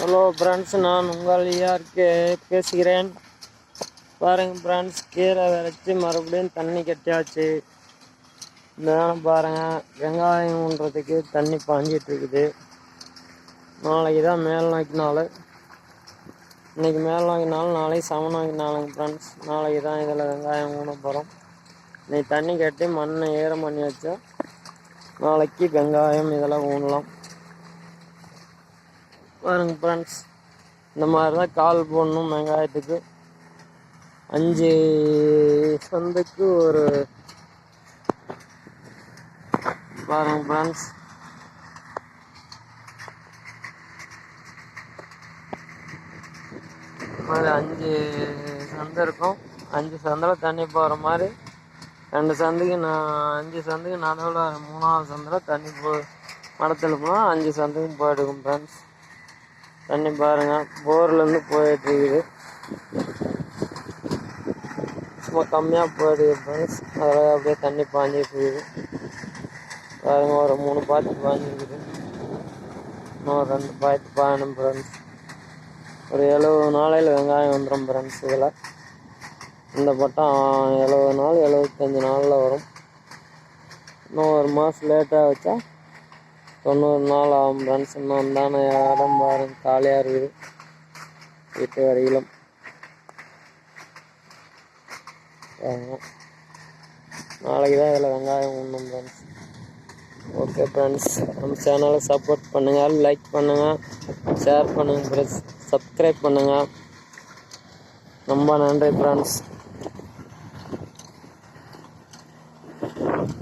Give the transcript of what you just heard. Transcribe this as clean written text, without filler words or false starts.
Hello friends, நான் உங்கள் யாருக்கு பேசுகிறேன். பாருங்கள் ஃப்ரெண்ட்ஸ், கீரை விரைச்சி மறுபடியும் தண்ணி கட்டியாச்சு. இதெல்லாம் பாருங்கள், வெங்காயம் ஊன்றதுக்கு தண்ணி பாஞ்சிட்டு இருக்குது. நாளைக்கு தான் மேல் நோக்கி நாள். இன்றைக்கி மேல் நோக்கி நாள், நாளைக்கு சம நோக்கி நாளுங்க ஃப்ரெண்ட்ஸ். நாளைக்கு தான் இதில் வெங்காயம் ஊன போகிறோம். இன்னைக்கு தண்ணி கட்டி மண்ணை ஈரம் பண்ணி வச்சா நாளைக்கு வெங்காயம் இதெல்லாம் ஊனலாம். பாருங்க ஃப்ரெண்ட்ஸ், இந்த மாதிரி தான் கால் போடணும் வெங்காயத்துக்கு. 5 சந்துக்கு ஒரு பாருங்க ஃப்ரெண்ட்ஸ், மாதிரி 5 சந்து இருக்கும். 5 சந்தில் தண்ணி போகிற மாதிரி 2 சந்துக்கு 5 சந்துக்கு நடுவில் 3ஆவது சந்தில் தண்ணி மடத்தில் போனால் 5 சந்துக்கும் போயிடுக்கும் ஃப்ரெண்ட்ஸ். தண்ணி பாருங்கள், போர்லேருந்து போயிட்டு இருக்குது. சும்மா கம்மியாக போயிடுது ஃப்ரெண்ட்ஸ். அதில் அப்படியே தண்ணி பாஞ்சிட்டு இருக்குது. பாருங்க, ஒரு 3 பாய்ச்சி பாஞ்சிருக்குது. இன்னும் 2 பாய்ச்சி பாயணும் ஃப்ரெண்ட்ஸ். ஒரு 70 நாளையில் வெங்காயம் வந்துடும் ஃப்ரெண்ட்ஸ். இதில் இந்த பட்டம் 70 நாள் 75 நாளில் வரும். இன்னும் ஒரு மாதம் லேட்டாக வச்சா 90 நாள் ஆகும் ஃப்ரெண்ட்ஸ். இன்னும் தானே இடம் பாருங்க காலியாக இருக்குது வீட்டு வரையிலும். நாளைக்கு தான் இதில் வெங்காயம் ஒன்றும் ஃப்ரெண்ட்ஸ். ஓகே ஃப்ரெண்ட்ஸ், நம்ம சேனலை சப்போர்ட் பண்ணுங்கள், லைக் பண்ணுங்கள், ஷேர் பண்ணுங்கள் ஃப்ரெண்ட்ஸ், சப்ஸ்கிரைப் பண்ணுங்கள். ரொம்ப நன்றி ஃப்ரெண்ட்ஸ்.